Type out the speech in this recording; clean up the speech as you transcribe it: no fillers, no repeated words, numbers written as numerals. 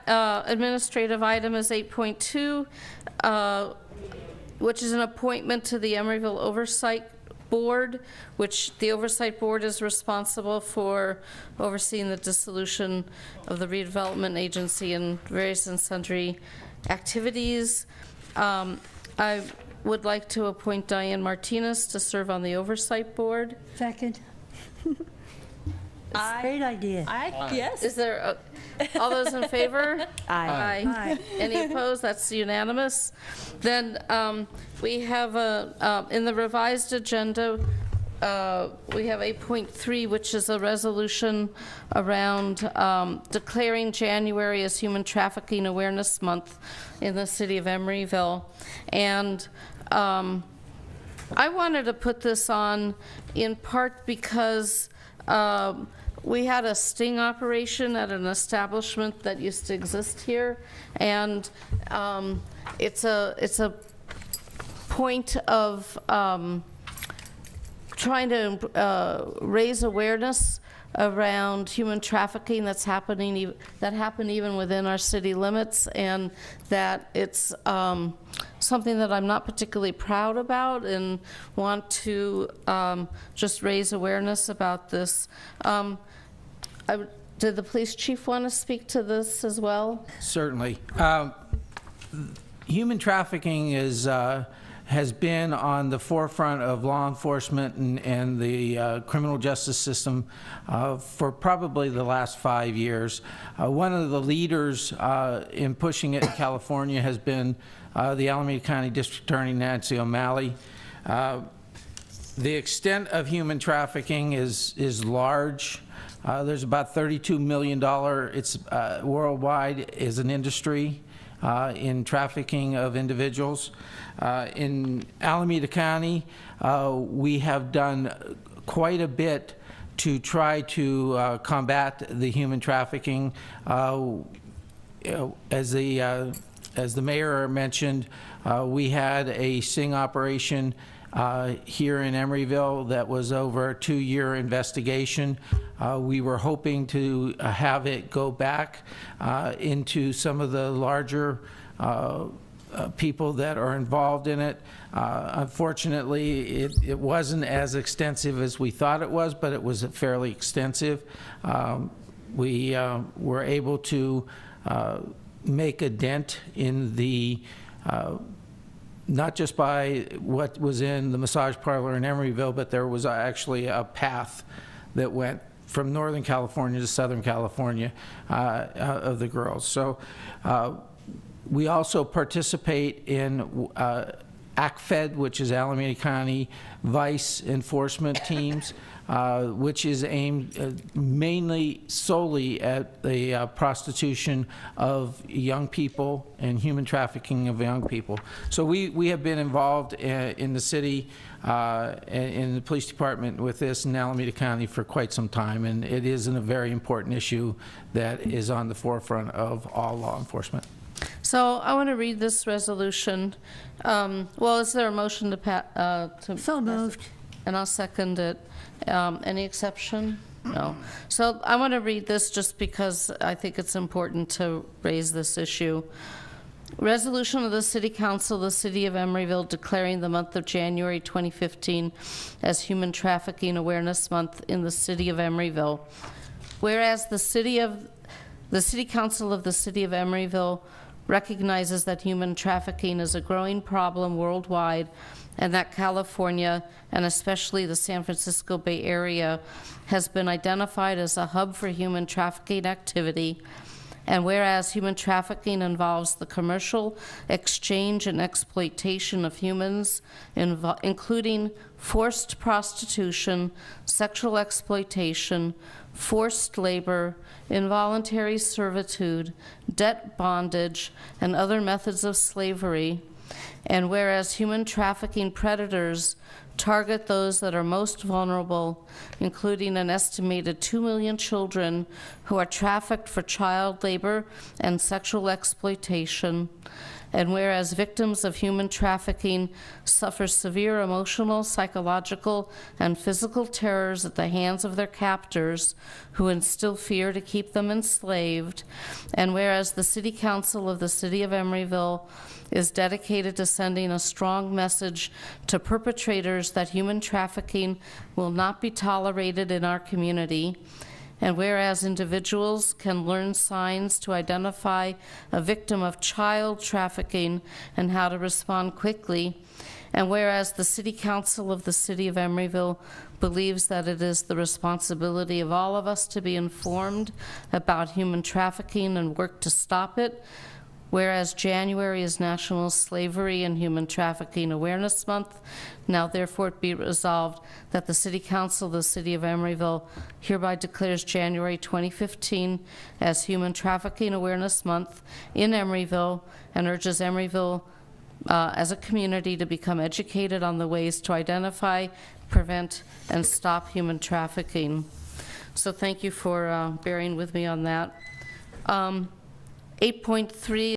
administrative item is 8.2, which is an appointment to the Emeryville Oversight Board, which the Oversight Board is responsible for overseeing the dissolution of the redevelopment agency and various and sundry activities. I would like to appoint Dianne Martinez to serve on the Oversight Board. Second. Great idea. Yes. Is there, all those in favor? Aye. Aye. Any opposed? That's unanimous. Then we have in the revised agenda, we have 8.3, which is a resolution around declaring January as Human Trafficking Awareness Month in the city of Emeryville. And I wanted to put this on in part because we had a sting operation at an establishment that used to exist here, and it's a point of trying to raise awareness around human trafficking that happened even within our city limits, and that it's something that I'm not particularly proud about and want to just raise awareness about this. Did the police chief want to speak to this as well? Certainly. Human trafficking has been on the forefront of law enforcement and the criminal justice system for probably the last 5 years. One of the leaders in pushing it in California has been the Alameda County District Attorney Nancy O'Malley. The extent of human trafficking is large. There's about $32 million. It's worldwide is an industry in trafficking of individuals. In Alameda County, we have done quite a bit to try to combat the human trafficking. As the mayor mentioned, we had a sting operation here in Emeryville that was over a 2-year investigation. We were hoping to have it go back into some of the larger people that are involved in it. Unfortunately, it wasn't as extensive as we thought it was, but it was fairly extensive. We were able to make a dent in the not just by what was in the massage parlor in Emeryville, but there was actually a path that went from Northern California to Southern California of the girls. So we also participate in ACFED, which is Alameda County Vice Enforcement Teams, which is aimed mainly solely at the prostitution of young people and human trafficking of young people. So we have been involved in the city, in the police department with this in Alameda County for quite some time, and it is a very important issue that is on the forefront of all law enforcement. So I want to read this resolution. Well, is there a motion to pass? So moved. And I'll second it. Any exception? No. So I want to read this just because I think it's important to raise this issue. Resolution of the City Council of the City of Emeryville declaring the month of January 2015 as Human Trafficking Awareness Month in the City of Emeryville. Whereas the City Council of the City of Emeryville recognizes that human trafficking is a growing problem worldwide, and that California, and especially the San Francisco Bay Area, has been identified as a hub for human trafficking activity. And whereas human trafficking involves the commercial exchange and exploitation of humans, including forced prostitution, sexual exploitation, forced labor, involuntary servitude, debt bondage, and other methods of slavery. And whereas human trafficking predators target those that are most vulnerable, including an estimated 2 million children who are trafficked for child labor and sexual exploitation. And whereas victims of human trafficking suffer severe emotional, psychological, and physical terrors at the hands of their captors, who instill fear to keep them enslaved, and whereas the City Council of the City of Emeryville is dedicated to sending a strong message to perpetrators that human trafficking will not be tolerated in our community, and whereas individuals can learn signs to identify a victim of child trafficking and how to respond quickly, and whereas the City Council of the City of Emeryville believes that it is the responsibility of all of us to be informed about human trafficking and work to stop it, whereas January is National Slavery and Human Trafficking Awareness Month, now therefore it be resolved that the City Council of the City of Emeryville hereby declares January 2015 as Human Trafficking Awareness Month in Emeryville and urges Emeryville as a community to become educated on the ways to identify, prevent, and stop human trafficking. So thank you for bearing with me on that. 8.3